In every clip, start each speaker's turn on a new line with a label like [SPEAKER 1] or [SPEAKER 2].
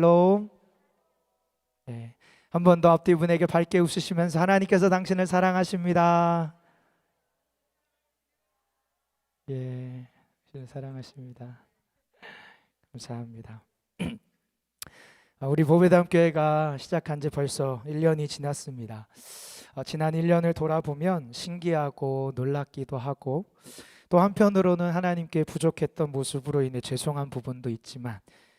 [SPEAKER 1] 샬롬. 네. 한 번 더 앞뒤 분에게 밝게 웃으시면서 하나님께서 당신을 사랑하십니다. 예, 당신을 사랑하십니다. 감사합니다. 우리 보배담교회가 시작한 지 벌써 1년이 지났습니다. 지난 1년을 돌아보면 신기하고 놀랍기도 하고 또 한편으로는 하나님께 부족했던 모습으로 인해 죄송한 부분도 있지만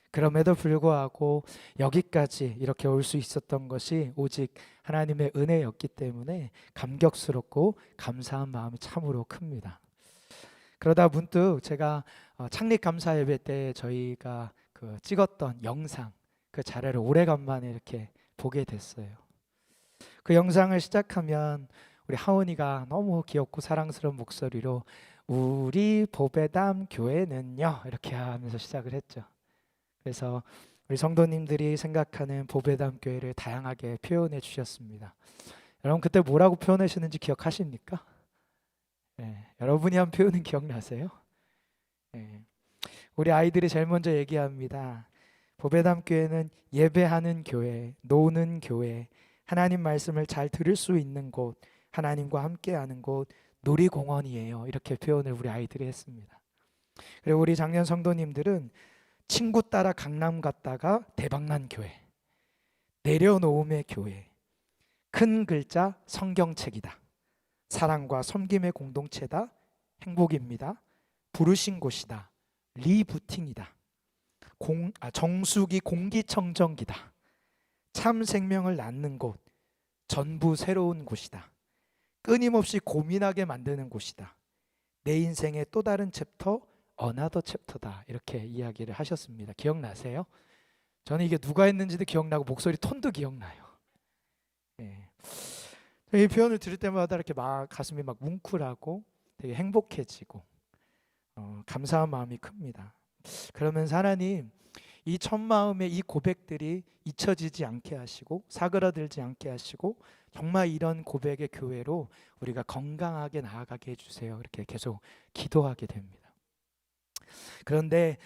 [SPEAKER 1] 그럼에도 불구하고 여기까지 이렇게 올 수 있었던 것이 오직 하나님의 은혜였기 때문에 감격스럽고 감사한 마음이 참으로 큽니다. 그러다 문득 제가 창립 감사 예배 때 저희가 찍었던 영상 그 자료를 오래간만에 이렇게 보게 됐어요. 그 영상을 시작하면 우리 하은이가 너무 귀엽고 사랑스러운 목소리로 우리 보배담 교회는요 이렇게 하면서 시작을 했죠. 그래서 우리 성도님들이 생각하는 보배담 교회를 다양하게 표현해 주셨습니다. 여러분 그때 뭐라고 표현하시는지 기억하십니까? 네, 여러분이 한 표현은 기억나세요? 네, 우리 아이들이 제일 먼저 얘기합니다. 보배담 교회는 예배하는 교회, 노는 교회, 하나님 말씀을 잘 들을 수 있는 곳, 하나님과 함께하는 곳, 놀이공원이에요. 이렇게 표현을 우리 아이들이 했습니다. 그리고 우리 작년 성도님들은 친구 따라 강남 갔다가 대박난 교회, 내려놓음의 교회, 큰 글자 성경책이다, 사랑과 섬김의 공동체다, 행복입니다, 부르신 곳이다, 리부팅이다, 정수기 공기청정기다, 참 생명을 낳는 곳, 전부 새로운 곳이다, 끊임없이 고민하게 만드는 곳이다, 내 인생의 또 다른 챕터 어나더 챕터다, 이렇게 이야기를 하셨습니다. 기억나세요? 저는 이게 누가 했는지도 기억나고 목소리 톤도 기억나요. 예. 이 표현을 들을 때마다 이렇게 막 가슴이 막 뭉클하고 되게 행복해지고 감사한 마음이 큽니다. 그러면서 하나님 이 첫 마음의 이 고백들이 잊혀지지 않게 하시고 사그라들지 않게 하시고 정말 이런 고백의 교회로 우리가 건강하게 나아가게 해주세요. 이렇게 계속 기도하게 됩니다. 그런데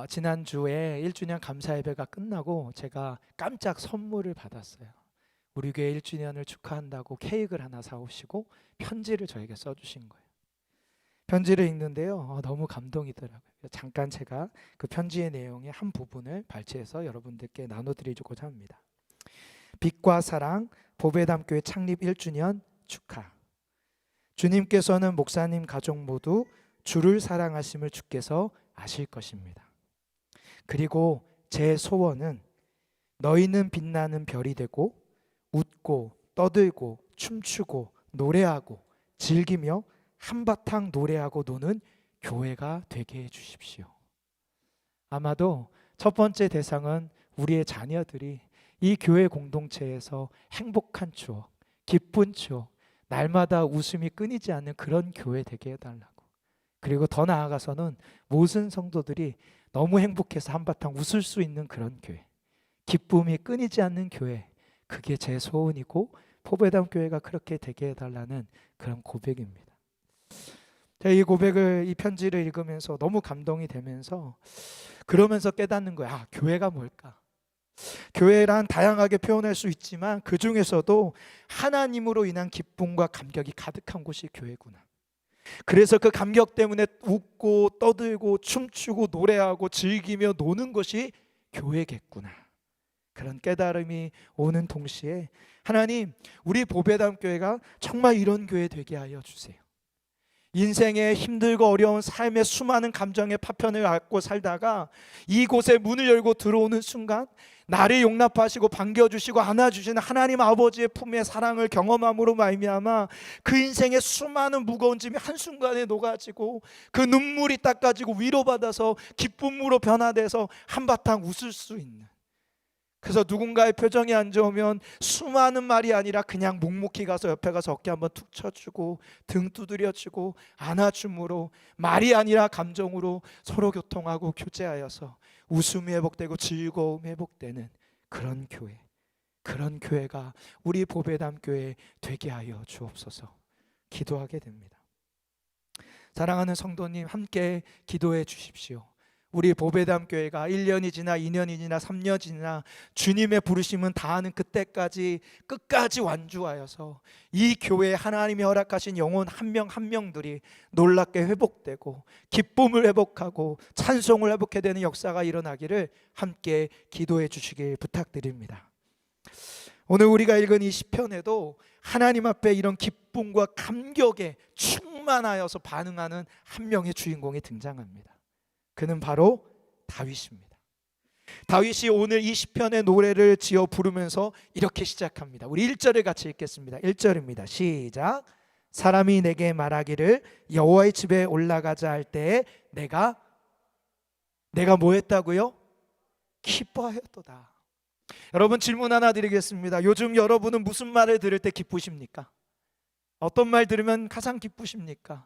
[SPEAKER 1] 지난주에 1주년 감사 예배가 끝나고 제가 깜짝 선물을 받았어요. 우리 교회 1주년을 축하한다고 케이크를 하나 사오시고 편지를 저에게 써주신 거예요. 편지를 읽는데요, 너무 감동이더라고요. 잠깐 제가 그 편지의 내용의 한 부분을 발췌해서 여러분들께 나눠드리고자 합니다. 빛과 사랑 보배담교회 창립 1주년 축하. 주님께서는 목사님 가족 모두 주를 사랑하심을 주께서 아실 것입니다. 그리고 제 소원은 너희는 빛나는 별이 되고 웃고 떠들고 춤추고 노래하고 즐기며 한바탕 노래하고 노는 교회가 되게 해주십시오. 아마도 첫 번째 대상은 우리의 자녀들이 이 교회 공동체에서 행복한 추억, 기쁜 추억, 날마다 웃음이 끊이지 않는 그런 교회 되게 해달라고. 그리고 더 나아가서는 모든 성도들이 너무 행복해서 한바탕 웃을 수 있는 그런 교회, 기쁨이 끊이지 않는 교회, 그게 제 소원이고 보배담 교회가 그렇게 되게 해달라는 그런 고백입니다. 제가 이 고백을, 이 편지를 읽으면서 너무 감동이 되면서 그러면서 깨닫는 거야. 교회가 뭘까? 교회란 다양하게 표현할 수 있지만 그 중에서도 하나님으로 인한 기쁨과 감격이 가득한 곳이 교회구나. 그래서 그 감격 때문에 웃고 떠들고 춤추고 노래하고 즐기며 노는 것이 교회겠구나. 그런 깨달음이 오는 동시에 하나님, 우리 보배담 교회가 정말 이런 교회 되게 하여 주세요. 인생의 힘들고 어려운 삶의 수많은 감정의 파편을 안고 살다가 이곳에 문을 열고 들어오는 순간 나를 용납하시고 반겨주시고 안아주시는 하나님 아버지의 품의 사랑을 경험함으로 말미암아 그 인생의 수많은 무거운 짐이 한순간에 녹아지고 그 눈물이 닦아지고 위로받아서 기쁨으로 변화돼서 한바탕 웃을 수 있는, 그래서 누군가의 표정이 안 좋으면 수많은 말이 아니라 그냥 묵묵히 가서 옆에 가서 어깨 한번 툭 쳐주고 등 두드려주고 안아줌으로, 말이 아니라 감정으로 서로 교통하고 교제하여서 웃음이 회복되고 즐거움이 회복되는 그런 교회, 그런 교회가 우리 보배담 교회 되게 하여 주옵소서 기도하게 됩니다. 사랑하는 성도님, 함께 기도해 주십시오. 우리 보배담 교회가 1년이 지나 2년이 지나 3년이 지나 주님의 부르심은 다하는 그때까지 끝까지 완주하여서 이 교회에 하나님이 허락하신 영혼 한 명 한 명들이 놀랍게 회복되고 기쁨을 회복하고 찬송을 회복해야 되는 역사가 일어나기를 함께 기도해 주시길 부탁드립니다. 오늘 우리가 읽은 이 시편에도 하나님 앞에 이런 기쁨과 감격에 충만하여서 반응하는 한 명의 주인공이 등장합니다. 그는 바로 다윗입니다. 다윗이 오늘 이 시편의 노래를 지어 부르면서 이렇게 시작합니다. 우리 1절을 같이 읽겠습니다. 1절입니다. 시작. 사람이 내게 말하기를 여호와의 집에 올라가자 할 때에 내가 뭐 했다고요? 기뻐하였도다. 여러분, 질문 하나 드리겠습니다. 요즘 여러분은 무슨 말을 들을 때 기쁘십니까? 어떤 말 들으면 가장 기쁘십니까?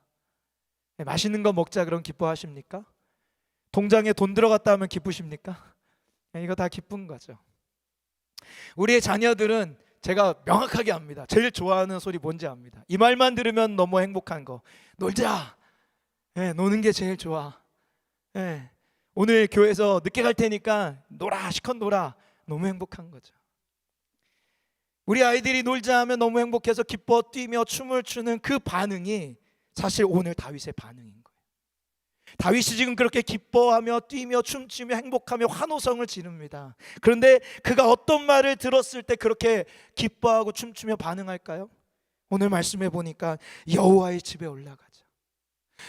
[SPEAKER 1] 맛있는 거 먹자 그럼 기뻐하십니까? 통장에 돈 들어갔다 하면 기쁘십니까? 이거 다 기쁜 거죠. 우리의 자녀들은 제가 명확하게 압니다. 제일 좋아하는 소리 뭔지 압니다. 이 말만 들으면 너무 행복한 거. 놀자. 노는 게 제일 좋아. 오늘 교회에서 늦게 갈 테니까 놀아, 시컷 놀아. 너무 행복한 거죠. 우리 아이들이 놀자 하면 너무 행복해서 기뻐 뛰며 춤을 추는 그 반응이 사실 오늘 다윗의 반응인 거예요. 다윗이 지금 그렇게 기뻐하며 뛰며 춤추며 행복하며 환호성을 지릅니다. 그런데 그가 어떤 말을 들었을 때 그렇게 기뻐하고 춤추며 반응할까요? 오늘 말씀해 보니까 여호와의 집에 올라가자.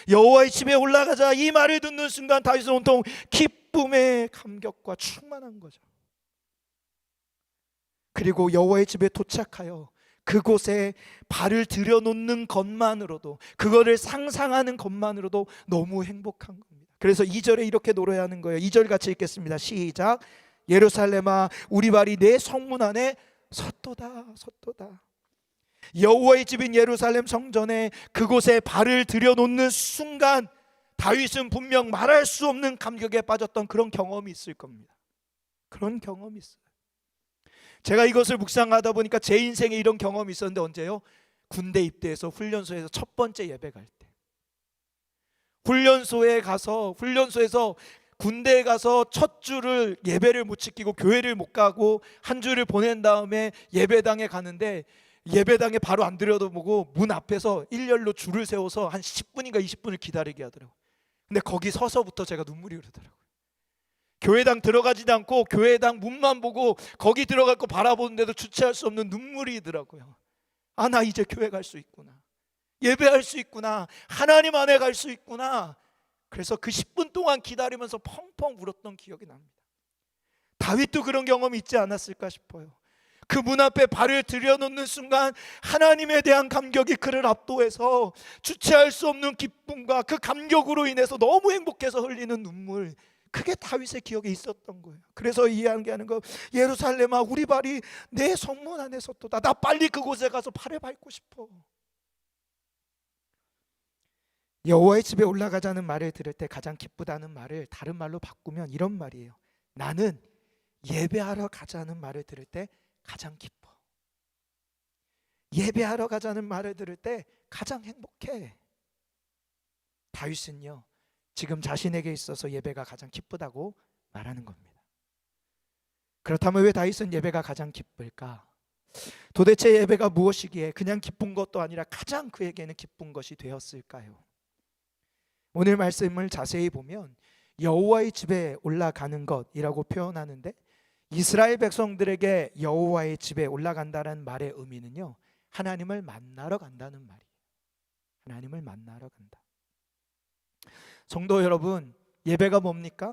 [SPEAKER 1] 여호와의 집에 올라가자. 이 말을 듣는 순간 다윗은 온통 기쁨의 감격과 충만한 거죠. 그리고 여호와의 집에 도착하여 그곳에 발을 들여놓는 것만으로도, 그거를 상상하는 것만으로도 너무 행복한 겁니다. 그래서 2절에 이렇게 노래하는 거예요. 2절 같이 읽겠습니다. 시작. 예루살렘아 우리 발이 내 성문 안에 섰도다 섰도다. 여호와의 집인 예루살렘 성전에 그곳에 발을 들여놓는 순간 다윗은 분명 말할 수 없는 감격에 빠졌던 그런 경험이 있을 겁니다. 그런 경험이 있어요. 제가 이것을 묵상하다 보니까 제 인생에 이런 경험이 있었는데 언제요? 군대 입대해서 훈련소에서 첫 번째 예배 갈 때. 훈련소에서 군대에 가서 첫 주를 예배를 못 지키고 교회를 못 가고 한 주를 보낸 다음에 예배당에 가는데 예배당에 바로 안 들여다보고 문 앞에서 일렬로 줄을 세워서 한 10분인가 20분을 기다리게 하더라고요. 근데 거기 서서부터 제가 눈물이 흐르더라고요. 교회당 들어가지도 않고 교회당 문만 보고 거기 들어갈 거 바라보는데도 주체할 수 없는 눈물이더라고요. 아, 나 이제 교회 갈 수 있구나. 예배할 수 있구나. 하나님 안에 갈 수 있구나. 그래서 그 10분 동안 기다리면서 펑펑 울었던 기억이 납니다. 다윗도 그런 경험이 있지 않았을까 싶어요. 그 문 앞에 발을 들여놓는 순간 하나님에 대한 감격이 그를 압도해서 주체할 수 없는 기쁨과 그 감격으로 인해서 너무 행복해서 흘리는 눈물, 그게 다윗의 기억에 있었던 거예요. 그래서 이야기하는 거, 예루살렘아 우리 발이 내 성문 안에 섰도다. 나 빨리 그곳에 가서 발을 밟고 싶어. 여호와의 집에 올라가자는 말을 들을 때 가장 기쁘다는 말을 다른 말로 바꾸면 이런 말이에요. 나는 예배하러 가자는 말을 들을 때 가장 기뻐. 예배하러 가자는 말을 들을 때 가장 행복해. 다윗은요, 지금 자신에게 있어서 예배가 가장 기쁘다고 말하는 겁니다. 그렇다면 왜 다윗은 예배가 가장 기쁠까? 도대체 예배가 무엇이기에 그냥 기쁜 것도 아니라 가장 그에게는 기쁜 것이 되었을까요? 오늘 말씀을 자세히 보면 여호와의 집에 올라가는 것이라고 표현하는데, 이스라엘 백성들에게 여호와의 집에 올라간다는 말의 의미는요, 하나님을 만나러 간다는 말이에요. 하나님을 만나러 간다. 성도 여러분, 예배가 뭡니까?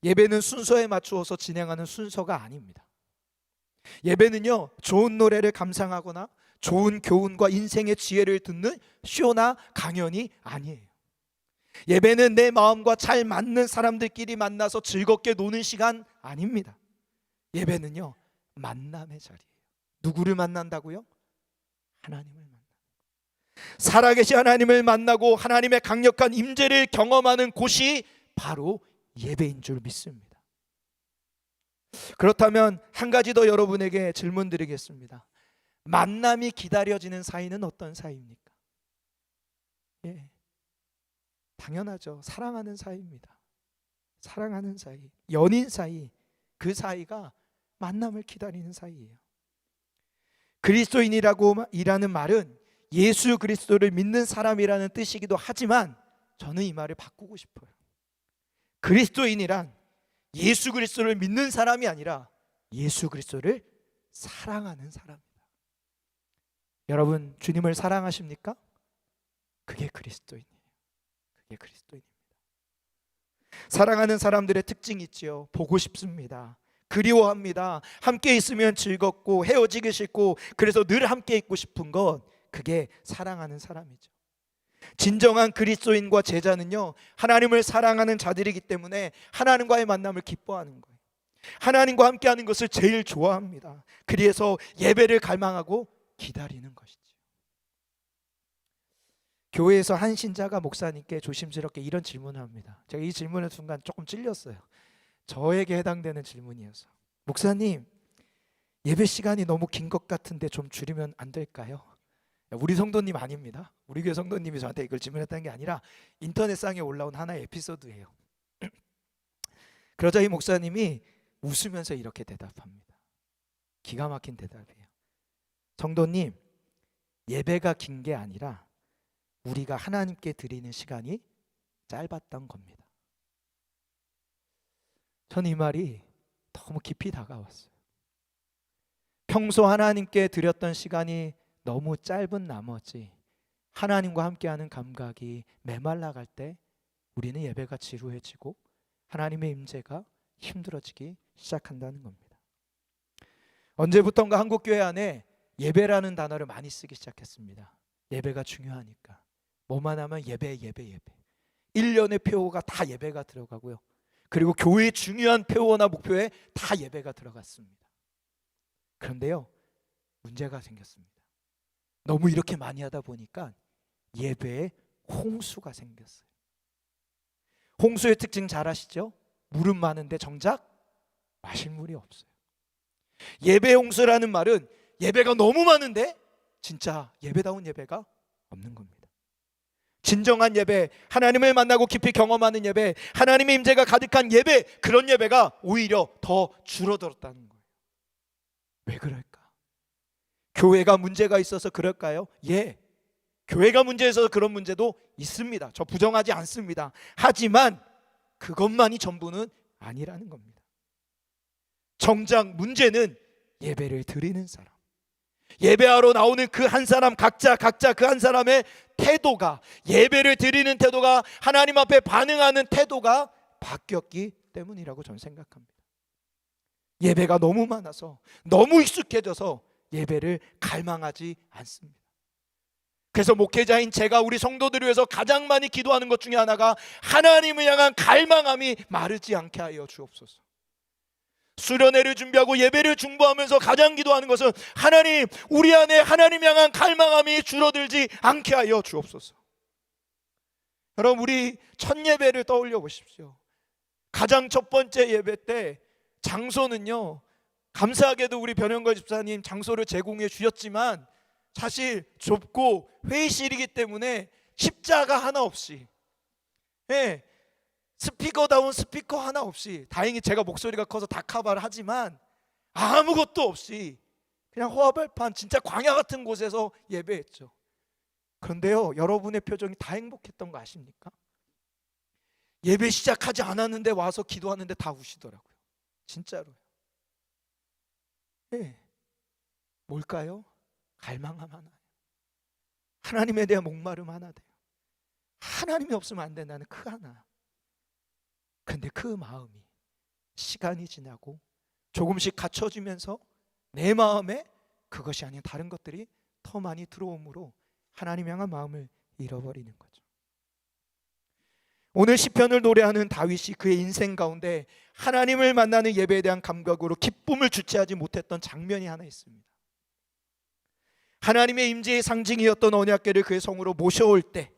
[SPEAKER 1] 예배는 순서에 맞추어서 진행하는 순서가 아닙니다. 예배는요, 좋은 노래를 감상하거나 좋은 교훈과 인생의 지혜를 듣는 쇼나 강연이 아니에요. 예배는 내 마음과 잘 맞는 사람들끼리 만나서 즐겁게 노는 시간 아닙니다. 예배는요, 만남의 자리예요. 누구를 만난다고요? 하나님을 만나. 살아계신 하나님을 만나고 하나님의 강력한 임재를 경험하는 곳이 바로 예배인 줄 믿습니다. 그렇다면 한 가지 더 여러분에게 질문 드리겠습니다. 만남이 기다려지는 사이는 어떤 사이입니까? 당연하죠. 사랑하는 사이입니다. 사랑하는 사이, 연인 사이, 그 사이가 만남을 기다리는 사이예요. 그리스도인이라고 이라는 말은 예수 그리스도를 믿는 사람이라는 뜻이기도 하지만 저는 이 말을 바꾸고 싶어요. 그리스도인이란 예수 그리스도를 믿는 사람이 아니라 예수 그리스도를 사랑하는 사람이다. 여러분, 주님을 사랑하십니까? 그게 그리스도인이에요. 그게 그리스도인입니다. 사랑하는 사람들의 특징이 있지요. 보고 싶습니다. 그리워합니다. 함께 있으면 즐겁고 헤어지기 싫고 그래서 늘 함께 있고 싶은 것, 그게 사랑하는 사람이죠. 진정한 그리스도인과 제자는요, 하나님을 사랑하는 자들이기 때문에 하나님과의 만남을 기뻐하는 거예요. 하나님과 함께하는 것을 제일 좋아합니다. 그래서 예배를 갈망하고 기다리는 것이죠. 교회에서 한 신자가 목사님께 조심스럽게 이런 질문을 합니다. 제가 이 질문의 순간 조금 찔렸어요. 저에게 해당되는 질문이어서. 목사님, 예배 시간이 너무 긴 것 같은데 좀 줄이면 안 될까요? 우리 성도님 아닙니다. 우리 교회 성도님이 저한테 이걸 질문했다는 게 아니라 인터넷상에 올라온 하나의 에피소드예요. 그러자 이 목사님이 웃으면서 이렇게 대답합니다. 기가 막힌 대답이에요. 성도님, 예배가 긴 게 아니라 우리가 하나님께 드리는 시간이 짧았던 겁니다. 저는 이 말이 너무 깊이 다가왔어요. 평소 하나님께 드렸던 시간이 너무 짧은 나머지 하나님과 함께하는 감각이 메말라갈 때 우리는 예배가 지루해지고 하나님의 임재가 힘들어지기 시작한다는 겁니다. 언제부턴가 한국교회 안에 예배라는 단어를 많이 쓰기 시작했습니다. 예배가 중요하니까. 뭐만 하면 예배. 1년의 표어가 다 예배가 들어가고요. 그리고 교회의 중요한 표어나 목표에 다 예배가 들어갔습니다. 그런데요, 문제가 생겼습니다. 너무 이렇게 많이 하다 보니까 예배에 홍수가 생겼어요. 홍수의 특징 잘 아시죠? 물은 많은데 정작 마실 물이 없어요. 예배 홍수라는 말은 예배가 너무 많은데 진짜 예배다운 예배가 없는 겁니다. 진정한 예배, 하나님을 만나고 깊이 경험하는 예배, 하나님의 임재가 가득한 예배, 그런 예배가 오히려 더 줄어들었다는 거예요. 왜 그럴까? 교회가 문제가 있어서 그럴까요? 예, 교회가 문제에 있어서 그런 문제도 있습니다. 저 부정하지 않습니다. 하지만 그것만이 전부는 아니라는 겁니다. 정작 문제는 예배를 드리는 사람, 예배하러 나오는 그 한 사람 각자 그 한 사람의 태도가, 예배를 드리는 태도가, 하나님 앞에 반응하는 태도가 바뀌었기 때문이라고 저는 생각합니다. 예배가 너무 많아서, 너무 익숙해져서 예배를 갈망하지 않습니다. 그래서 목회자인 제가 우리 성도들을 위해서 가장 많이 기도하는 것 중에 하나가 하나님을 향한 갈망함이 마르지 않게 하여 주옵소서. 수련회를 준비하고 예배를 중보하면서 가장 기도하는 것은 하나님, 우리 안에 하나님 향한 갈망함이 줄어들지 않게 하여 주옵소서. 여러분, 우리 첫 예배를 떠올려 보십시오. 가장 첫 번째 예배 때 장소는요, 감사하게도 우리 변현걸 집사님 장소를 제공해 주셨지만 사실 좁고 회의실이기 때문에 십자가 하나 없이, 스피커다운 스피커 하나 없이, 다행히 제가 목소리가 커서 다카바를 하지만 아무것도 없이 그냥 호화발판, 진짜 광야 같은 곳에서 예배했죠. 그런데요, 여러분의 표정이 다 행복했던 거 아십니까? 예배 시작하지 않았는데 와서 기도하는데 다 우시더라고요. 진짜로요. 뭘까요? 갈망함 하나, 하나님에 대한 목마름 하나 돼요. 하나님이 없으면 안 된다는 그 하나. 근데 그 마음이 시간이 지나고 조금씩 갖춰지면서 내 마음에 그것이 아닌 다른 것들이 더 많이 들어오므로 하나님 향한 마음을 잃어버리는 거죠. 오늘 시편을 노래하는 다윗이 그의 인생 가운데 하나님을 만나는 예배에 대한 감각으로 기쁨을 주체하지 못했던 장면이 하나 있습니다. 하나님의 임재의 상징이었던 언약궤를 그의 성으로 모셔올 때,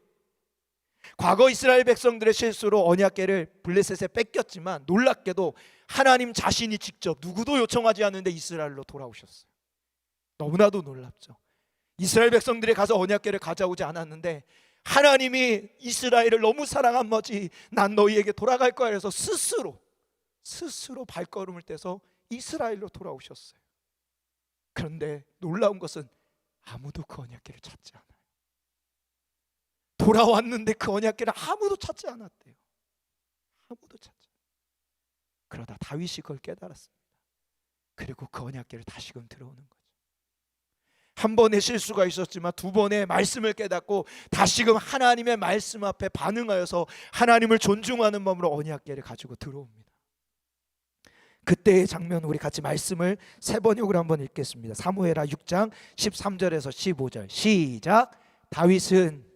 [SPEAKER 1] 과거 이스라엘 백성들의 실수로 언약궤를 블레셋에 뺏겼지만 놀랍게도 하나님 자신이 직접 누구도 요청하지 않는데 이스라엘로 돌아오셨어요. 너무나도 놀랍죠. 이스라엘 백성들이 가서 언약궤를 가져오지 않았는데 하나님이 이스라엘을 너무 사랑한 거지, 난 너희에게 돌아갈 거야 해서 스스로 발걸음을 떼서 이스라엘로 돌아오셨어요. 그런데 놀라운 것은 아무도 그 언약궤를 찾지 않아요. 돌아왔는데 그 언약궤를 아무도 찾지 않았대요. 아무도 찾지 않았어요. 그러다 다윗이 그걸 깨달았습니다. 그리고 그 언약궤를 다시금 들어오는 거죠. 한 번의 실수가 있었지만 두 번의 말씀을 깨닫고 다시금 하나님의 말씀 앞에 반응하여서 하나님을 존중하는 마음으로 언약궤를 가지고 들어옵니다. 그때의 장면, 우리 같이 말씀을 세 번역으로 한번 읽겠습니다. 사무엘하 6장 13절에서 15절 시작. 다윗은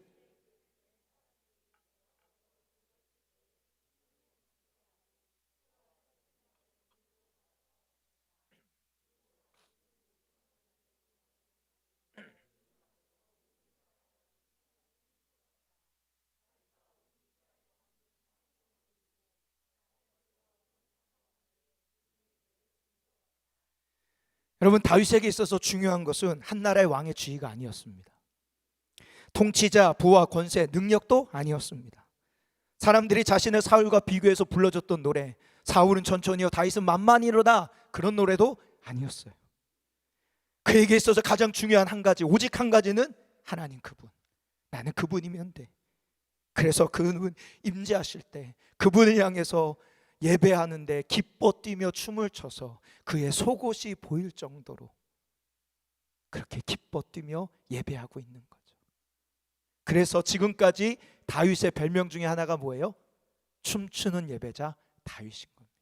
[SPEAKER 1] 여러분, 다윗에게 있어서 중요한 것은 한 나라의 왕의 지위가 아니었습니다. 통치자, 부와 권세, 능력도 아니었습니다. 사람들이 자신을 사울과 비교해서 불러줬던 노래, 사울은 천천히요 다윗은 만만히로다, 그런 노래도 아니었어요. 그에게 있어서 가장 중요한 한 가지, 오직 한 가지는 하나님 그분, 나는 그분이면 돼. 그래서 그분 임재하실 때 그분을 향해서 예배하는데 기뻐 뛰며 춤을 춰서 그의 속옷이 보일 정도로 그렇게 기뻐 뛰며 예배하고 있는 거죠. 그래서 지금까지 다윗의 별명 중에 하나가 뭐예요? 춤추는 예배자 다윗인 겁니다.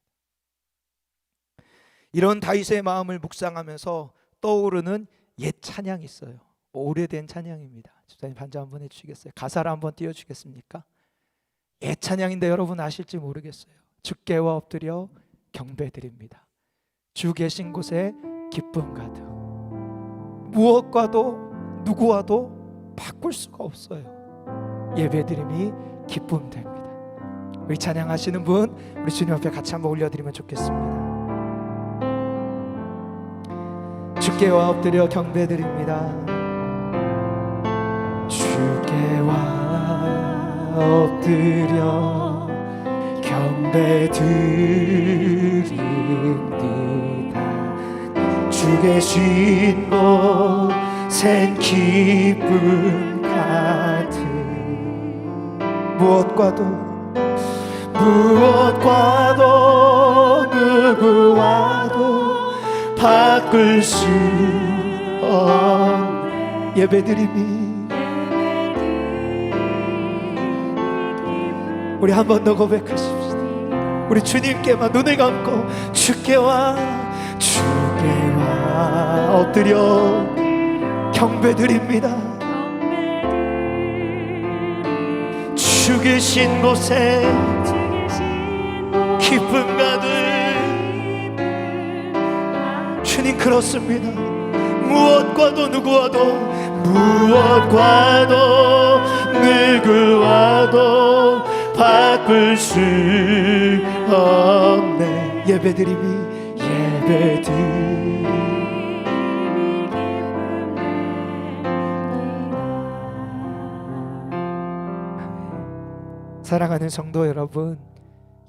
[SPEAKER 1] 이런 다윗의 마음을 묵상하면서 떠오르는 옛 찬양이 있어요. 오래된 찬양입니다. 집사님 반주 한번 해주시겠어요? 가사를 한번 띄워주겠습니까? 옛 찬양인데 여러분 아실지 모르겠어요. 주께와 엎드려 경배드립니다. 주 계신 곳에 기쁨 가득, 무엇과도 누구와도 바꿀 수가 없어요. 예배드림이 기쁨 됩니다. 우리 찬양하시는 분, 우리 주님 앞에 같이 한번 올려드리면 좋겠습니다. 주께와 엎드려 경배드립니다. 주께와 엎드려 경배드립니다. 주 계신 곳엔 기쁨 가득, 무엇과도 누구와도 바꿀 수 없는 예배드림이, 우리 한 번 더 고백하십시다. 우리 주님께만 눈을 감고 주께와 엎드려 경배드립니다. 주 계신 곳에 기쁨 가득. 주님 그렇습니다. 무엇과도 누구와도 바꿀 수 없네. 예배드림이 사랑하는 성도 여러분,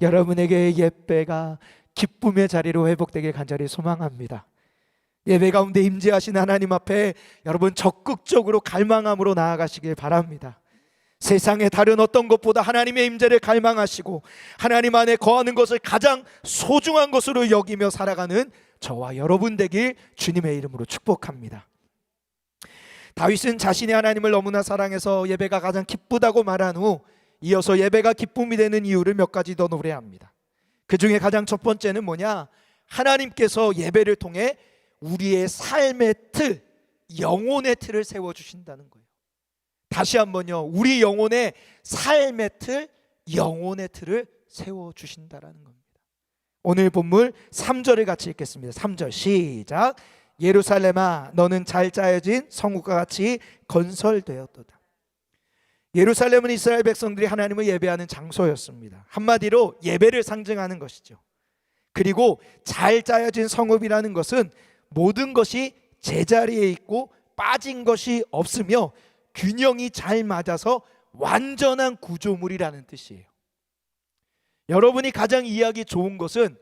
[SPEAKER 1] 여러분에게 예배가 기쁨의 자리로 회복되길 간절히 소망합니다. 예배 가운데 임재하신 하나님 앞에 여러분 적극적으로 갈망함으로 나아가시길 바랍니다. 세상의 다른 어떤 것보다 하나님의 임재를 갈망하시고 하나님 안에 거하는 것을 가장 소중한 것으로 여기며 살아가는 저와 여러분 되길 주님의 이름으로 축복합니다. 다윗은 자신이 하나님을 너무나 사랑해서 예배가 가장 기쁘다고 말한 후 이어서 예배가 기쁨이 되는 이유를 몇 가지 더 노래합니다. 그 중에 가장 첫 번째는 뭐냐? 하나님께서 예배를 통해 우리의 삶의 틀, 영혼의 틀을 세워주신다는 거예요. 다시 한번요, 우리 영혼의 삶의 틀, 영혼의 틀을 세워주신다는 겁니다. 오늘 본문 3절을 같이 읽겠습니다. 3절 시작. 예루살렘아 너는 잘 짜여진 성읍과 같이 건설되었도다. 예루살렘은 이스라엘 백성들이 하나님을 예배하는 장소였습니다. 한마디로 예배를 상징하는 것이죠. 그리고 잘 짜여진 성읍이라는 것은 모든 것이 제자리에 있고 빠진 것이 없으며 균형이 잘 맞아서 완전한 구조물이라는 뜻이에요. 여러분이 가장 이해하기 좋은 것은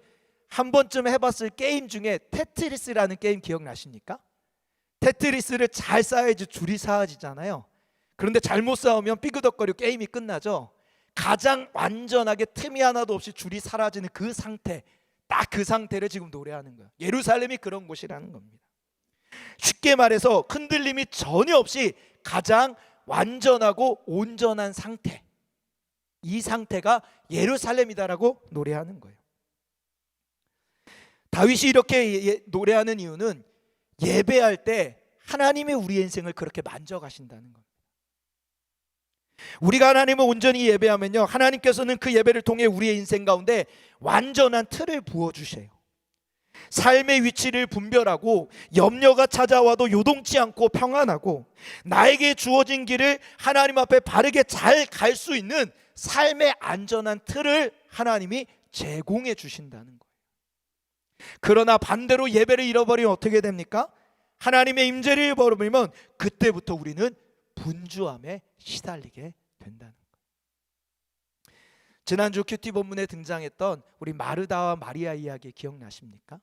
[SPEAKER 1] 한 번쯤 해봤을 게임 중에 테트리스라는 게임 기억나십니까? 테트리스를 잘 쌓아야지 줄이 쌓아지잖아요. 그런데 잘못 쌓으면 삐그덕거리고 게임이 끝나죠. 가장 완전하게 틈이 하나도 없이 줄이 사라지는 그 상태, 딱 그 상태를 지금 노래하는 거예요. 예루살렘이 그런 곳이라는 겁니다. 쉽게 말해서 흔들림이 전혀 없이 가장 완전하고 온전한 상태, 이 상태가 예루살렘이다라고 노래하는 거예요. 다윗이 이렇게 노래하는 이유는 예배할 때 하나님이 우리의 인생을 그렇게 만져가신다는 겁니다. 우리가 하나님을 온전히 예배하면요, 하나님께서는 그 예배를 통해 우리의 인생 가운데 완전한 틀을 부어주세요. 삶의 위치를 분별하고 염려가 찾아와도 요동치 않고 평안하고 나에게 주어진 길을 하나님 앞에 바르게 잘 갈 수 있는 삶의 안전한 틀을 하나님이 제공해 주신다는 거예요. 그러나 반대로 예배를 잃어버리면 어떻게 됩니까? 하나님의 임재를 잃어버리면 그때부터 우리는 분주함에 시달리게 된다는 거예요. 지난주 큐티 본문에 등장했던 우리 마르다와 마리아 이야기 기억나십니까?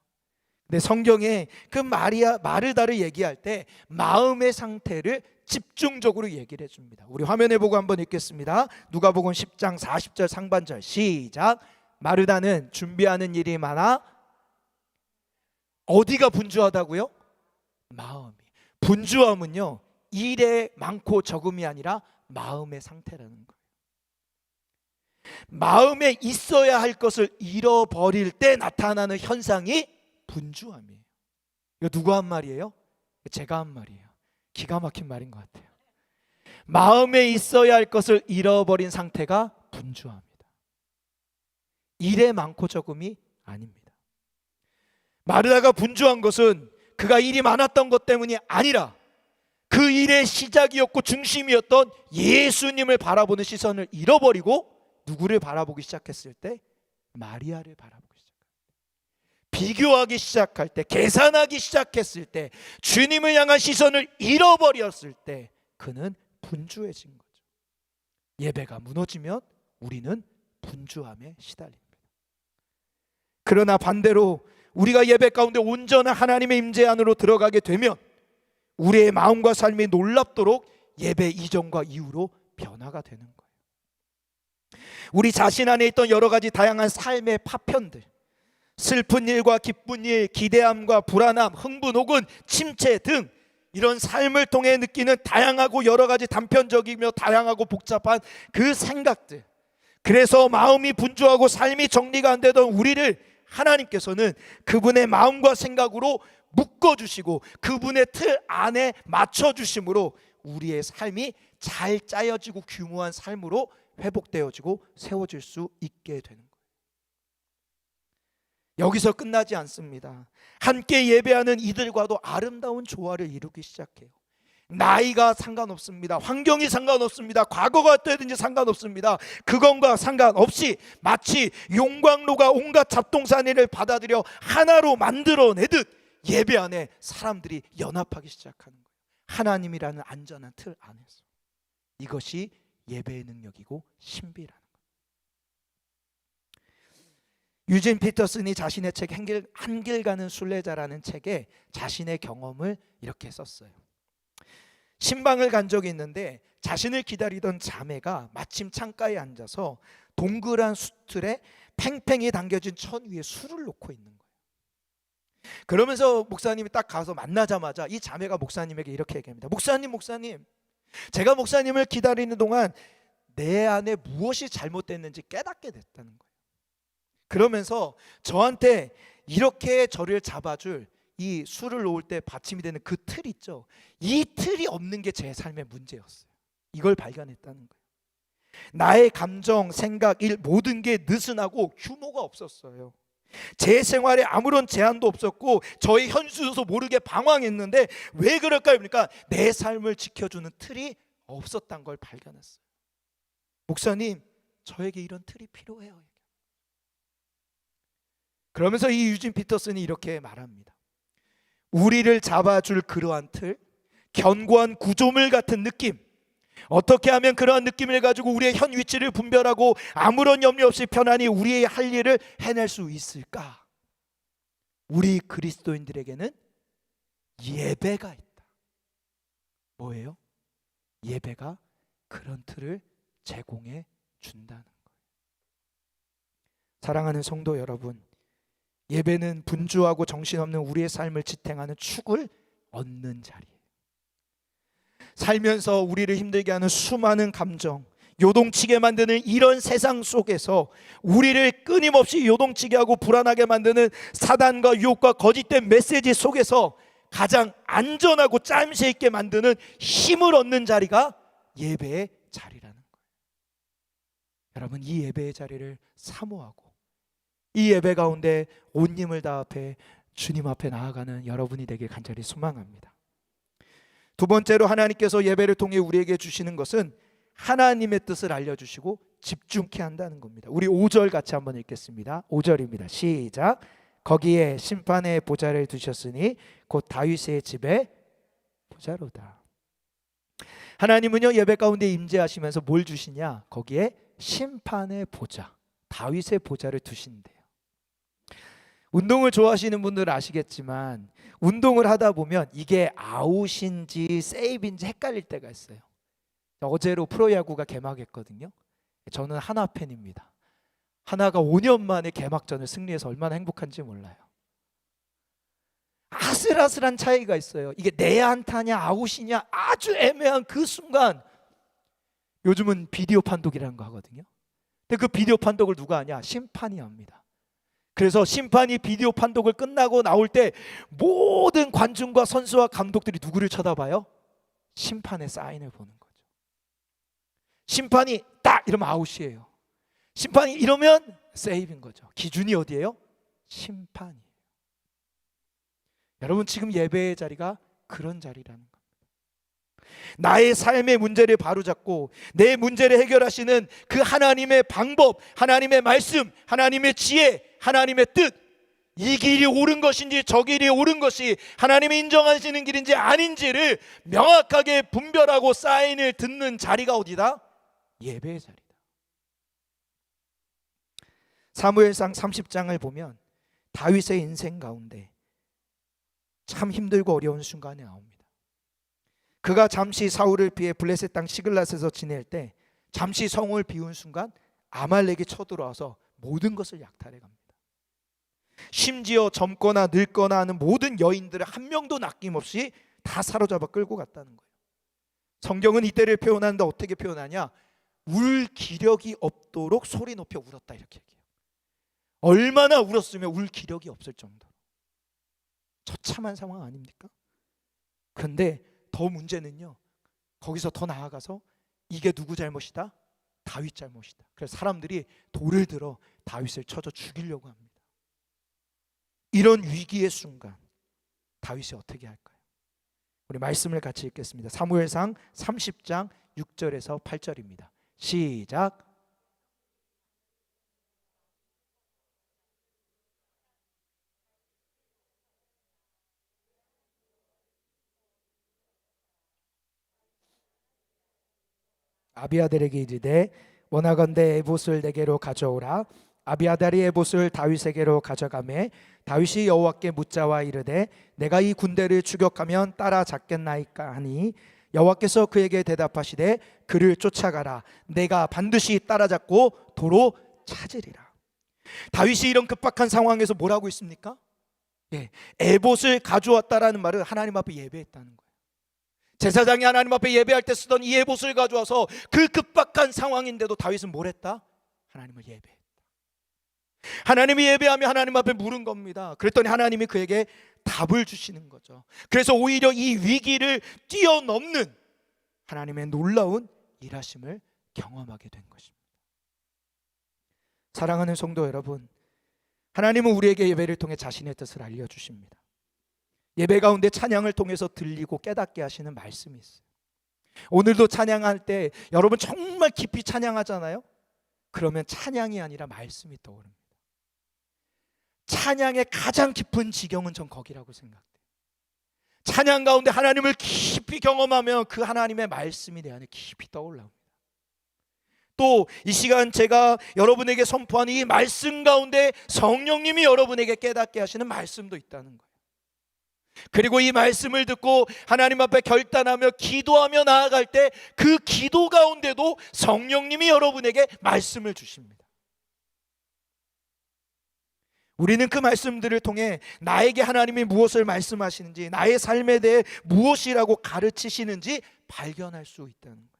[SPEAKER 1] 근데 성경에 그 마르다를 얘기할 때 마음의 상태를 집중적으로 얘기를 해줍니다. 우리 화면에 보고 한번 읽겠습니다. 누가복음 10장 40절 상반절 시작. 마르다는 준비하는 일이 많아. 어디가 분주하다고요? 마음이. 분주함은요, 일에 많고 적음이 아니라 마음의 상태라는 거예요. 마음에 있어야 할 것을 잃어버릴 때 나타나는 현상이 분주함이에요. 이거 누가 한 말이에요? 제가 한 말이에요. 기가 막힌 말인 것 같아요. 마음에 있어야 할 것을 잃어버린 상태가 분주함이다. 일에 많고 적음이 아닙니다. 마르다가 분주한 것은 그가 일이 많았던 것 때문이 아니라 그 일의 시작이었고 중심이었던 예수님을 바라보는 시선을 잃어버리고 누구를 바라보기 시작했을 때? 마리아를 바라보기 시작합니다. 비교하기 시작할 때, 계산하기 시작했을 때, 주님을 향한 시선을 잃어버렸을 때 그는 분주해진 거죠. 예배가 무너지면 우리는 분주함에 시달립니다. 그러나 반대로 우리가 예배 가운데 온전한 하나님의 임재 안으로 들어가게 되면 우리의 마음과 삶이 놀랍도록 예배 이전과 이후로 변화가 되는 거예요. 우리 자신 안에 있던 여러 가지 다양한 삶의 파편들, 슬픈 일과 기쁜 일, 기대함과 불안함, 흥분 혹은 침체 등 이런 삶을 통해 느끼는 다양하고 여러 가지 단편적이며 다양하고 복잡한 그 생각들, 그래서 마음이 분주하고 삶이 정리가 안 되던 우리를 하나님께서는 그분의 마음과 생각으로 묶어주시고 그분의 틀 안에 맞춰주심으로 우리의 삶이 잘 짜여지고 규모한 삶으로 회복되어지고 세워질 수 있게 되는 거예요. 여기서 끝나지 않습니다. 함께 예배하는 이들과도 아름다운 조화를 이루기 시작해요. 나이가 상관없습니다. 환경이 상관없습니다. 과거가 어떠든지 상관없습니다. 그건과 상관없이 마치 용광로가 온갖 잡동사니를 받아들여 하나로 만들어내듯 예배 안에 사람들이 연합하기 시작하는 거예요. 하나님이라는 안전한 틀 안에서. 이것이 예배의 능력이고 신비라는 거예요. 유진 피터슨이 자신의 책 한길 가는 순례자라는 책에 자신의 경험을 이렇게 썼어요. 신방을 간 적이 있는데 자신을 기다리던 자매가 마침 창가에 앉아서 동그란 수틀에 팽팽히 당겨진 천 위에 술을 놓고 있는 거예요. 그러면서 목사님이 딱 가서 만나자마자 이 자매가 목사님에게 이렇게 얘기합니다. 목사님, 제가 목사님을 기다리는 동안 내 안에 무엇이 잘못됐는지 깨닫게 됐다는 거예요. 그러면서 저한테 이렇게 저를 잡아줄 이 술을 놓을 때 받침이 되는 그 틀 있죠. 이 틀이 없는 게 제 삶의 문제였어요. 이걸 발견했다는 거예요. 나의 감정, 생각, 일 모든 게 느슨하고 규모가 없었어요. 제 생활에 아무런 제한도 없었고 저의 현수도 모르게 방황했는데 왜 그럴까요? 그러니까 내 삶을 지켜주는 틀이 없었던 걸 발견했어요. 목사님, 저에게 이런 틀이 필요해요. 그러면서 이 유진 피터슨이 이렇게 말합니다. 우리를 잡아줄 그러한 틀, 견고한 구조물 같은 느낌, 어떻게 하면 그러한 느낌을 가지고 우리의 현 위치를 분별하고 아무런 염려 없이 편안히 우리의 할 일을 해낼 수 있을까? 우리 그리스도인들에게는 예배가 있다. 뭐예요? 예배가 그런 틀을 제공해 준다는 거예요. 사랑하는 성도 여러분, 예배는 분주하고 정신없는 우리의 삶을 지탱하는 축을 얻는 자리예요. 살면서 우리를 힘들게 하는 수많은 감정, 요동치게 만드는 이런 세상 속에서 우리를 끊임없이 요동치게 하고 불안하게 만드는 사단과 유혹과 거짓된 메시지 속에서 가장 안전하고 짬새 있게 만드는 힘을 얻는 자리가 예배의 자리라는 거예요. 여러분, 이 예배의 자리를 사모하고 이 예배 가운데 온 힘을 다합해 주님 앞에 나아가는 여러분이 되길 간절히 소망합니다. 두 번째로 하나님께서 예배를 통해 우리에게 주시는 것은 하나님의 뜻을 알려주시고 집중케 한다는 겁니다. 우리 5절 같이 한번 읽겠습니다. 5절입니다. 시작. 거기에 심판의 보좌를 두셨으니 곧 다윗의 집에 보좌로다. 하나님은요, 예배 가운데 임재하시면서 뭘 주시냐? 거기에 심판의 보좌, 다윗의 보좌를 두신대요. 운동을 좋아하시는 분들은 아시겠지만 운동을 하다 보면 이게 아웃인지 세이브인지 헷갈릴 때가 있어요. 어제로 프로야구가 개막했거든요. 저는 하나 팬입니다. 하나가 5년 만에 개막전을 승리해서 얼마나 행복한지 몰라요. 아슬아슬한 차이가 있어요. 이게 내야 안타냐 아웃이냐 아주 애매한 그 순간, 요즘은 비디오 판독이라는 거 하거든요. 근데 그 비디오 판독을 누가 하냐? 심판이 합니다. 그래서 심판이 비디오 판독을 끝나고 나올 때 모든 관중과 선수와 감독들이 누구를 쳐다봐요? 심판의 사인을 보는 거죠. 심판이 딱 이러면 아웃이에요. 심판이 이러면 세이브인 거죠. 기준이 어디예요? 심판이에요. 여러분, 지금 예배의 자리가 그런 자리라는 겁니다. 나의 삶의 문제를 바로잡고 내 문제를 해결하시는 그 하나님의 방법, 하나님의 말씀, 하나님의 지혜, 하나님의 뜻, 이 길이 옳은 것인지 저 길이 옳은 것이 하나님이 인정하시는 길인지 아닌지를 명확하게 분별하고 사인을 듣는 자리가 어디다? 예배의 자리다. 사무엘상 30장을 보면 다윗의 인생 가운데 참 힘들고 어려운 순간이 나옵니다. 그가 잠시 사울을 피해 블레셋 땅 시글랏에서 지낼 때 잠시 성을 비운 순간 아말렉이 쳐들어와서 모든 것을 약탈해 갑니다. 심지어 젊거나 늙거나 하는 모든 여인들을 한 명도 남김없이 다 사로잡아 끌고 갔다는 거예요. 성경은 이때를 표현하는데 어떻게 표현하냐? 울 기력이 없도록 소리 높여 울었다, 이렇게 얘기해요. 얼마나 울었으면 울 기력이 없을 정도로 처참한 상황 아닙니까? 그런데 더 문제는요, 거기서 더 나아가서 이게 누구 잘못이다? 다윗 잘못이다. 그래서 사람들이 돌을 들어 다윗을 쳐서 죽이려고 합니다. 이런 위기의 순간 다윗이 어떻게 할까요? 우리 말씀을 같이 읽겠습니다. 사무엘상 30장 6절에서 8절입니다. 시작. 아비아달에게 이르되 원하건대 에봇을 내게로 가져오라. 아비아달이 에봇을 다윗에게로 가져가매 다윗이 여호와께 묻자와 이르되 내가 이 군대를 추격하면 따라잡겠나이까 하니 여호와께서 그에게 대답하시되 그를 쫓아가라. 내가 반드시 따라잡고 도로 찾으리라. 다윗이 이런 급박한 상황에서 뭐라고 있습니까? 에봇을 가져왔다라는 말은 하나님 앞에 예배했다는 거예요. 제사장이 하나님 앞에 예배할 때 쓰던 이 에봇을 가져와서 그 급박한 상황인데도 다윗은 뭘 했다? 하나님을 예배했다. 하나님이 예배하며 하나님 앞에 물은 겁니다. 그랬더니 하나님이 그에게 답을 주시는 거죠. 그래서 오히려 이 위기를 뛰어넘는 하나님의 놀라운 일하심을 경험하게 된 것입니다. 사랑하는 성도 여러분, 하나님은 우리에게 예배를 통해 자신의 뜻을 알려주십니다. 예배 가운데 찬양을 통해서 들리고 깨닫게 하시는 말씀이 있어요. 오늘도 찬양할 때 여러분 정말 깊이 찬양하잖아요. 그러면 찬양이 아니라 말씀이 떠오릅니다. 찬양의 가장 깊은 지경은 전 거기라고 생각해요. 찬양 가운데 하나님을 깊이 경험하면 그 하나님의 말씀이 내 안에 깊이 떠올라옵니다. 또 이 시간 제가 여러분에게 선포하는 이 말씀 가운데 성령님이 여러분에게 깨닫게 하시는 말씀도 있다는 거예요. 그리고 이 말씀을 듣고 하나님 앞에 결단하며 기도하며 나아갈 때 그 기도 가운데도 성령님이 여러분에게 말씀을 주십니다. 우리는 그 말씀들을 통해 나에게 하나님이 무엇을 말씀하시는지, 나의 삶에 대해 무엇이라고 가르치시는지 발견할 수 있다는 거예요.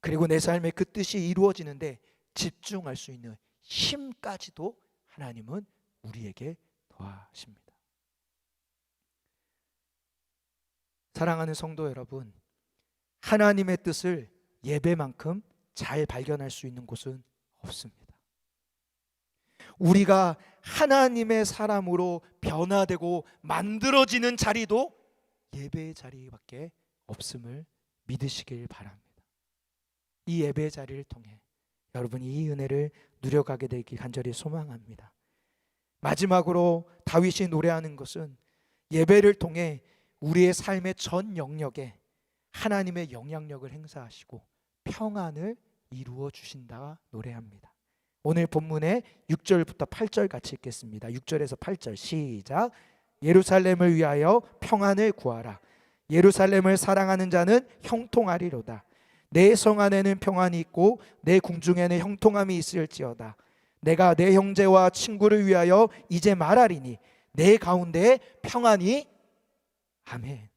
[SPEAKER 1] 그리고 내 삶의 그 뜻이 이루어지는데 집중할 수 있는 힘까지도 하나님은 우리에게 더하십니다. 사랑하는 성도 여러분, 하나님의 뜻을 예배만큼 잘 발견할 수 있는 곳은 없습니다. 우리가 하나님의 사람으로 변화되고 만들어지는 자리도 예배의 자리밖에 없음을 믿으시길 바랍니다. 이 예배의 자리를 통해 여러분이 이 은혜를 누려가게 되길 간절히 소망합니다. 마지막으로 다윗이 노래하는 것은 예배를 통해 우리의 삶의 전 영역에 하나님의 영향력을 행사하시고 평안을 이루어 주신다 노래합니다. 오늘 본문의 6절부터 8절 같이 읽겠습니다. 6절에서 8절 시작. 예루살렘을 위하여 평안을 구하라. 예루살렘을 사랑하는 자는 형통하리로다. 내 성 안에는 평안이 있고 내 궁중에는 형통함이 있을지어다. 내가 내 형제와 친구를 위하여 이제 말하리니 내 가운데에 평안이. 아멘.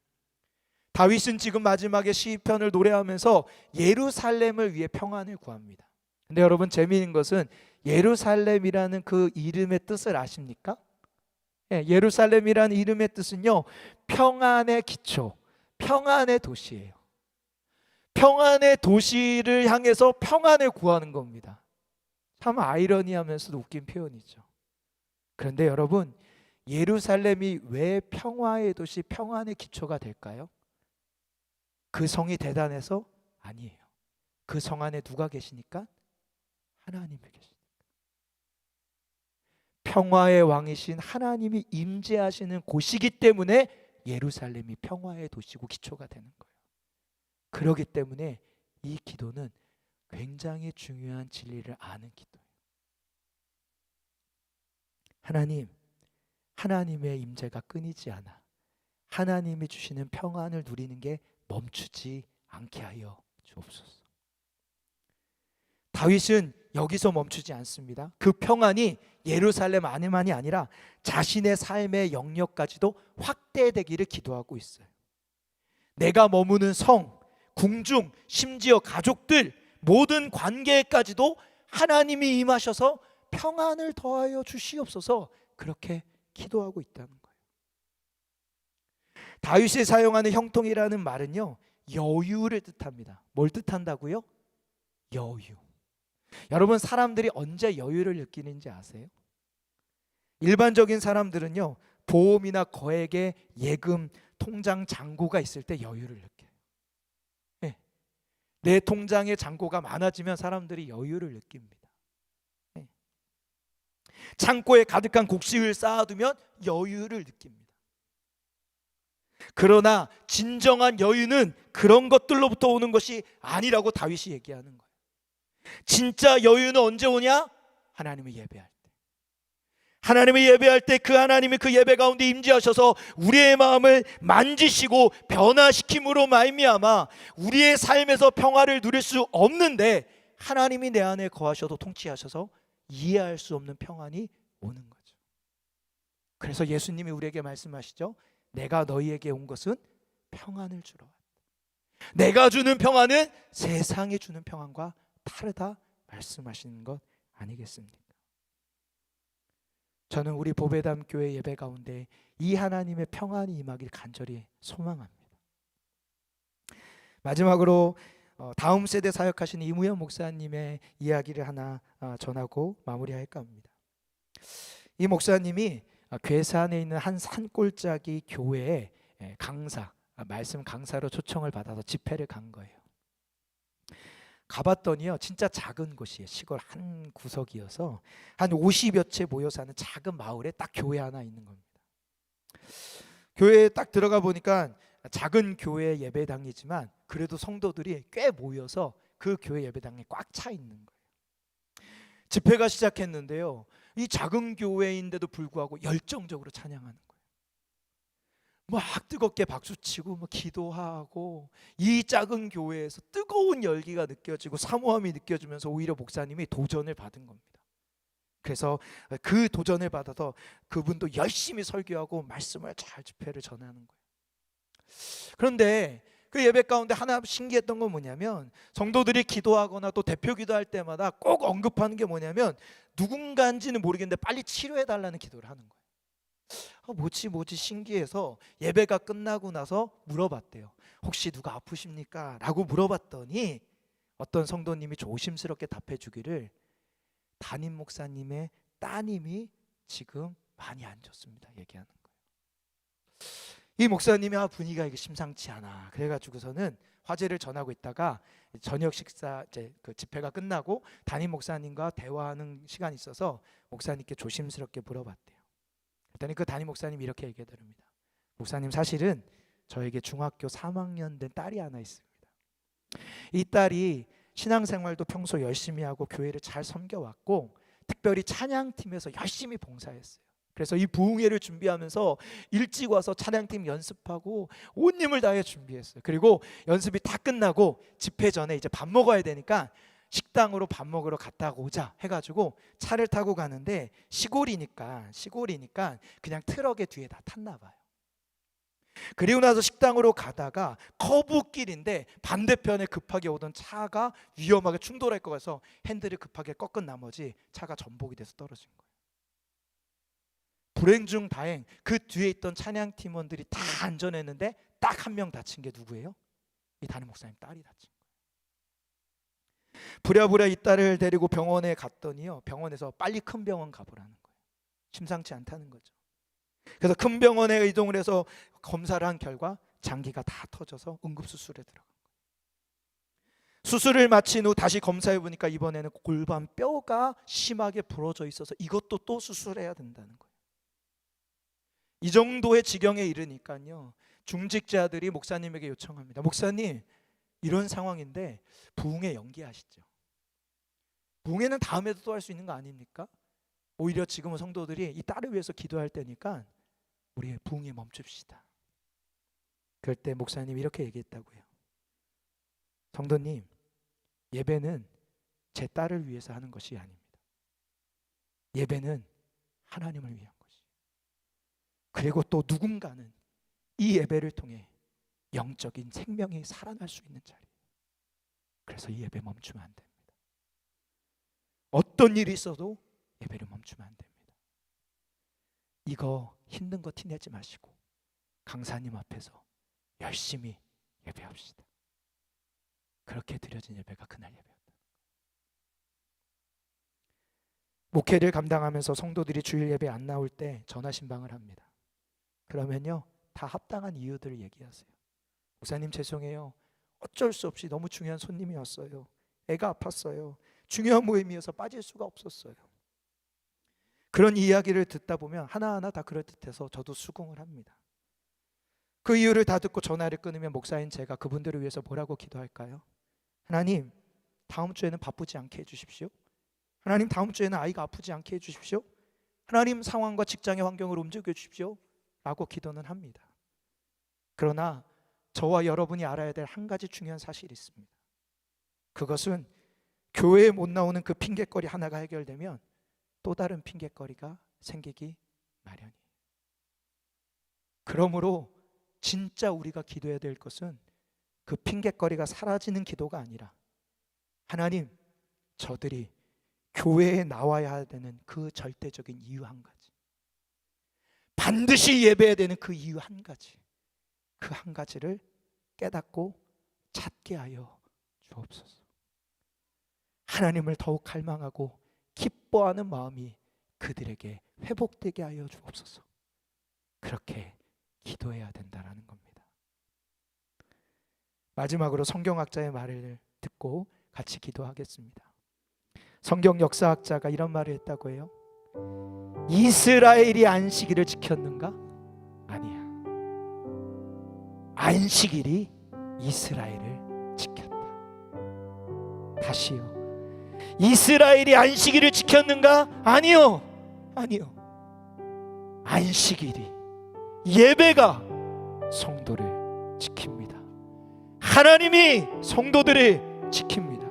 [SPEAKER 1] 다윗은 지금 마지막에 시편을 노래하면서 예루살렘을 위해 평안을 구합니다. 근데 여러분 재미있는 것은 예루살렘이라는 그 이름의 뜻을 아십니까? 예루살렘이라는 이름의 뜻은요, 평안의 기초, 평안의 도시예요. 평안의 도시를 향해서 평안을 구하는 겁니다. 참 아이러니하면서도 웃긴 표현이죠. 그런데 여러분, 예루살렘이 왜 평화의 도시, 평안의 기초가 될까요? 그 성이 대단해서? 아니에요. 그 성 안에 누가 계시니까? 하나님이 계십니다. 평화의 왕이신 하나님이 임재하시는 곳이기 때문에 예루살렘이 평화의 도시고 기초가 되는 거예요. 그렇기 때문에 이 기도는 굉장히 중요한 진리를 아는 기도예요. 하나님의 임재가 끊이지 않아 하나님이 주시는 평안을 누리는 게 멈추지 않게 하여 주옵소서. 다윗은 여기서 멈추지 않습니다. 그 평안이 예루살렘 안에만이 아니라 자신의 삶의 영역까지도 확대되기를 기도하고 있어요. 내가 머무는 성, 궁중, 심지어 가족들, 모든 관계까지도 하나님이 임하셔서 평안을 더하여 주시옵소서, 그렇게 기도하고 있다는 거예요. 다윗이 사용하는 형통이라는 말은요, 여유를 뜻합니다. 뭘 뜻한다고요? 여유. 여러분, 사람들이 언제 여유를 느끼는지 아세요? 일반적인 사람들은요, 보험이나 거액의 예금, 통장 잔고가 있을 때 여유를 느껴요. 네. 내 통장에 잔고가 많아지면 사람들이 여유를 느낍니다. 네. 창고에 가득한 곡식을 쌓아두면 여유를 느낍니다. 그러나 진정한 여유는 그런 것들로부터 오는 것이 아니라고 다윗이 얘기하는 거예요. 진짜 여유는 언제 오냐? 하나님을 예배할 때. 하나님을 예배할 때 그 하나님이 그 예배 가운데 임재하셔서 우리의 마음을 만지시고 변화시킴으로 말미암아 우리의 삶에서 평화를 누릴 수 없는데 하나님이 내 안에 거하셔도 통치하셔서 이해할 수 없는 평안이 오는 거죠. 그래서 예수님이 우리에게 말씀하시죠. 내가 너희에게 온 것은 평안을 주러 왔다. 내가 주는 평안은 세상이 주는 평안과 다르다 말씀하시는 것 아니겠습니까? 저는 우리 보배담 교회 예배 가운데 이 하나님의 평안이 임하길 간절히 소망합니다. 마지막으로 다음 세대 사역하시는 이무현 목사님의 이야기를 하나 전하고 마무리할까 합니다. 이 목사님이 괴산에 있는 한 산골짜기 교회에 말씀 강사로 초청을 받아서 집회를 간 거예요. 가봤더니요, 진짜 작은 곳이에요. 시골 한 구석이어서 한 50여 채 모여 사는 작은 마을에 딱 교회 하나 있는 겁니다. 교회에 딱 들어가 보니까 작은 교회 예배당이지만 그래도 성도들이 꽤 모여서 그 교회 예배당에 꽉 차 있는 거예요. 집회가 시작했는데요, 이 작은 교회인데도 불구하고 열정적으로 찬양하는 거예요. 막 뜨겁게 박수치고 막 기도하고, 이 작은 교회에서 뜨거운 열기가 느껴지고 사모함이 느껴지면서 오히려 목사님이 도전을 받은 겁니다. 그래서 그 도전을 받아서 그분도 열심히 설교하고 말씀을 잘 집회를 전하는 거예요. 그런데 그 예배 가운데 하나 신기했던 건 뭐냐면, 성도들이 기도하거나 또 대표 기도할 때마다 꼭 언급하는 게 뭐냐면, 누군가인지는 모르겠는데 빨리 치료해 달라는 기도를 하는 거예요. 뭐지 신기해서 예배가 끝나고 나서 물어봤대요. 혹시 누가 아프십니까? 라고 물어봤더니 어떤 성도님이 조심스럽게 답해 주기를, 담임 목사님의 따님이 지금 많이 안 좋습니다, 얘기하는 거예요. 이 목사님이 분위기가 이게 심상치 않아. 그래가지고서는 화제를 전하고 있다가 저녁 식사 이제 그 집회가 끝나고 담임 목사님과 대화하는 시간이 있어서 목사님께 조심스럽게 물어봤대요. 그랬더니 그 담임 목사님이 이렇게 얘기하더랍니다. 목사님, 사실은 저에게 중학교 3학년 된 딸이 하나 있습니다. 이 딸이 신앙생활도 평소 열심히 하고 교회를 잘 섬겨왔고, 특별히 찬양팀에서 열심히 봉사했어요. 그래서 이 부흥회를 준비하면서 일찍 와서 찬양팀 연습하고 온 힘을 다해 준비했어요. 그리고 연습이 다 끝나고 집회 전에 이제 밥 먹어야 되니까 식당으로 밥 먹으러 갔다 오자 해가지고 차를 타고 가는데, 시골이니까 그냥 트럭에 뒤에 다 탔나 봐요. 그리고 나서 식당으로 가다가 커브길인데 반대편에 급하게 오던 차가 위험하게 충돌할 것 같아서 핸들을 급하게 꺾은 나머지 차가 전복이 돼서 떨어진 거예요. 불행 중 다행, 그 뒤에 있던 찬양 팀원들이 다 안전했는데 딱 한 명 다친 게 누구예요? 이 담임 목사님 딸이 다친 거예요. 부랴부랴 이 딸을 데리고 병원에 갔더니요, 병원에서 빨리 큰 병원 가보라는 거예요. 심상치 않다는 거죠. 그래서 큰 병원에 이동을 해서 검사를 한 결과 장기가 다 터져서 응급수술에 들어간 거예요. 수술을 마친 후 다시 검사해 보니까 이번에는 골반 뼈가 심하게 부러져 있어서 이것도 또 수술해야 된다는 거예요. 이 정도의 지경에 이르니까요, 중직자들이 목사님에게 요청합니다. 목사님, 이런 상황인데 부흥회 연기하시죠. 부흥회는 다음에도 또 할 수 있는 거 아닙니까? 오히려 지금은 성도들이 이 딸을 위해서 기도할 때니까 우리 부흥회 멈춥시다. 그럴 때 목사님이 이렇게 얘기했다고요. 성도님, 예배는 제 딸을 위해서 하는 것이 아닙니다. 예배는 하나님을 위한 것이에요. 그리고 또 누군가는 이 예배를 통해 영적인 생명이 살아날 수 있는 자리예요. 그래서 이 예배 멈추면 안 됩니다. 어떤 일이 있어도 예배를 멈추면 안 됩니다. 이거 힘든 거 티내지 마시고 강사님 앞에서 열심히 예배합시다. 그렇게 드려진 예배가 그날 예배였다. 목회를 감당하면서 성도들이 주일 예배 안 나올 때 전화 신방을 합니다. 그러면요, 다 합당한 이유들을 얘기하세요. 목사님 죄송해요. 어쩔 수 없이 너무 중요한 손님이 왔어요. 애가 아팠어요. 중요한 모임이어서 빠질 수가 없었어요. 그런 이야기를 듣다 보면 하나하나 다 그럴듯해서 저도 수긍을 합니다. 그 이유를 다 듣고 전화를 끊으면 목사인 제가 그분들을 위해서 뭐라고 기도할까요? 하나님, 다음 주에는 바쁘지 않게 해주십시오. 하나님, 다음 주에는 아이가 아프지 않게 해주십시오. 하나님, 상황과 직장의 환경을 움직여 주십시오 라고 기도는 합니다. 그러나 저와 여러분이 알아야 될 한 가지 중요한 사실이 있습니다. 그것은 교회에 못 나오는 그 핑계거리 하나가 해결되면 또 다른 핑계거리가 생기기 마련이에요. 그러므로 진짜 우리가 기도해야 될 것은 그 핑계거리가 사라지는 기도가 아니라, 하나님, 저들이 교회에 나와야 되는 그 절대적인 이유 한 가지, 반드시 예배해야 되는 그 이유 한 가지, 그 한 가지를 깨닫고 찾게 하여 주옵소서. 하나님을 더욱 갈망하고 기뻐하는 마음이 그들에게 회복되게 하여 주옵소서. 그렇게 기도해야 된다는 겁니다. 마지막으로 성경학자의 말을 듣고 같이 기도하겠습니다. 성경 역사학자가 이런 말을 했다고 해요. 이스라엘이 안식일을 지켰는가? 아니야. 안식일이 이스라엘을 지켰다. 다시요. 이스라엘이 안식일을 지켰는가? 아니요. 아니요. 안식일이, 예배가 성도를 지킵니다. 하나님이 성도들을 지킵니다.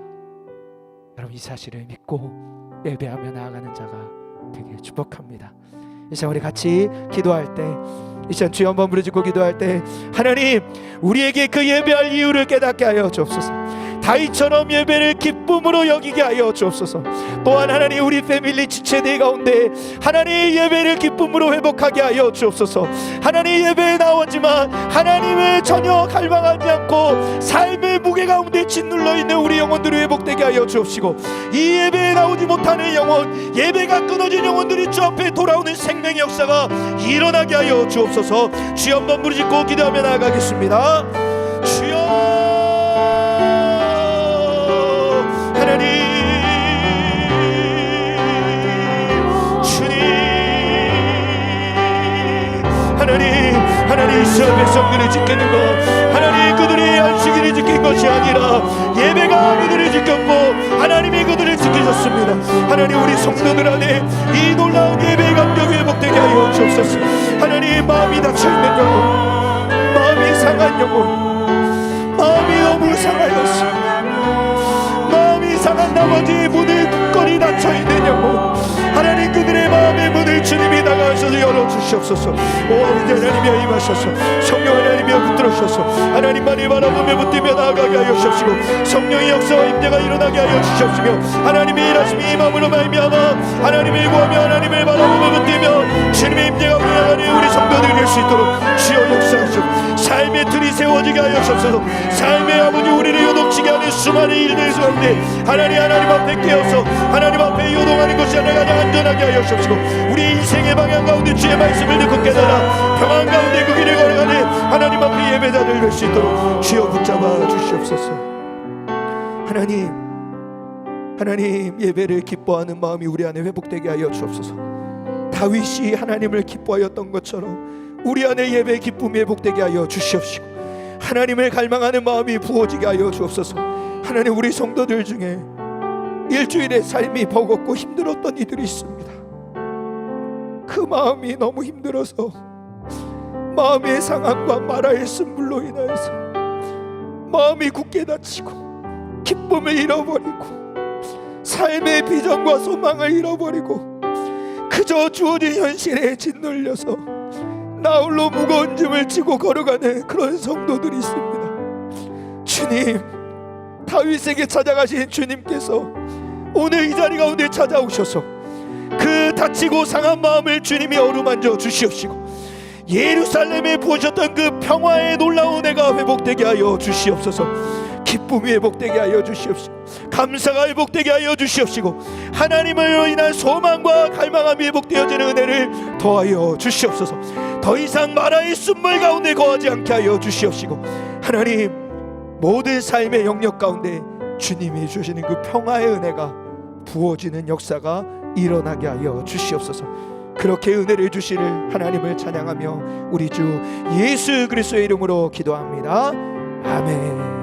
[SPEAKER 1] 여러분, 이 사실을 믿고 예배하며 나아가는 자가 되길 축복합니다. 이 시간 우리 같이 기도할 때, 이 시간 주여 한번 부르짖고 기도할 때, 하나님 우리에게 그 예배할 이유를 깨닫게 하여 주옵소서. 다윗처럼 예배를 기쁨으로 여기게 하여 주옵소서. 또한 하나님 우리 패밀리 지체들 가운데 하나님의 예배를 기쁨으로 회복하게 하여 주옵소서. 하나님 예배에 나오지만 하나님을 전혀 갈망하지 않고 삶의 무게 가운데 짓눌러 있는 우리 영혼들이 회복되게 하여 주옵시고, 이 예배에 나오지 못하는 영혼, 예배가 끊어진 영혼들이 주 앞에 돌아오는 생명의 역사가 일어나게 하여 주옵소서. 주여 한번 부르짖고 기도하며 나아가겠습니다. 주여 하나님, 주님, 하나님 이스라엘 백성들을 지키는 것, 하나님 그들의 안식일을 지킨 것이 아니라 예배가 그들을 지켰고 하나님이 그들을 지키셨습니다. 하나님 우리 성도들 안에 이 놀라운 예배의 감격이 회복되게 하여 주옵소서. 하나님 마음이 닫혀있는 영혼, 마음이 상한 영혼, 마음이 너무 상하였습니다. 상한 나머지 문을 굳건히 닫혀있는 영혼, 하나님 그들의 마음의 문을 주님이 나가셔서 열어주시옵소서. 오 이제 하나님이여 임하셔서 성령 하나님이여 붙들으셔서 하나님만을 바라보며 붙들며 나아가게 하여 주시옵시고, 성령의 역사와 임재가 일어나게 하여 주시옵시며, 하나님의 일하심이 임함으로 말미암아 하나님을 구하며 하나님을 바라보며 붙들며 주님의 임재가 일어나는 우리 성도들이 될 수 있도록 주여 역사하시옵소서. 삶의 틀이 세워지게 하여 주옵소서. 삶의 아버지 우리를 요동치게 하는 수많은 일들 가운데 하나님 앞에 깨어서 하나님 앞에 요동하는 것이 아니라 가장 안전하게 하여 주옵시고, 우리 인생의 방향 가운데 주의 말씀을 듣고 깨달아 평안 가운데 그 길을 걸어가는 하나님 앞에 예배자들 될 수 있도록 주여 붙잡아 주시옵소서. 하나님 예배를 기뻐하는 마음이 우리 안에 회복되게 하여 주옵소서. 다윗이 하나님을 기뻐하였던 것처럼 우리 안에 예배의 기쁨이 회복되게 하여 주시옵시고, 하나님을 갈망하는 마음이 부어지게 하여 주옵소서. 하나님 우리 성도들 중에 일주일의 삶이 버겁고 힘들었던 이들이 있습니다. 그 마음이 너무 힘들어서 마음의 상함과 마라의 쓴물로 인하여서 마음이 굳게 닫히고 기쁨을 잃어버리고 삶의 비전과 소망을 잃어버리고 그저 주어진 현실에 짓눌려서 나홀로 무거운 짐을 지고 걸어가는 그런 성도들이 있습니다. 주님, 다윗에게 찾아가신 주님께서 오늘 이 자리 가운데 찾아오셔서 그 다치고 상한 마음을 주님이 어루만져 주시옵시고, 예루살렘에 부으셨던 그 평화의 놀라운 은혜가 회복되게 하여 주시옵소서. 기쁨이 회복되게 하여 주시옵시고, 감사가 회복되게 하여 주시옵시고, 하나님으로 인한 소망과 갈망함이 회복되어지는 은혜를 더하여 주시옵소서. 더 이상 마라의 순물 가운데 거하지 않게 하여 주시옵시고, 하나님 모든 삶의 영역 가운데 주님이 주시는 그 평화의 은혜가 부어지는 역사가 일어나게 하여 주시옵소서. 그렇게 은혜를 주시를 하나님을 찬양하며 우리 주 예수 그리스도의 이름으로 기도합니다. 아멘.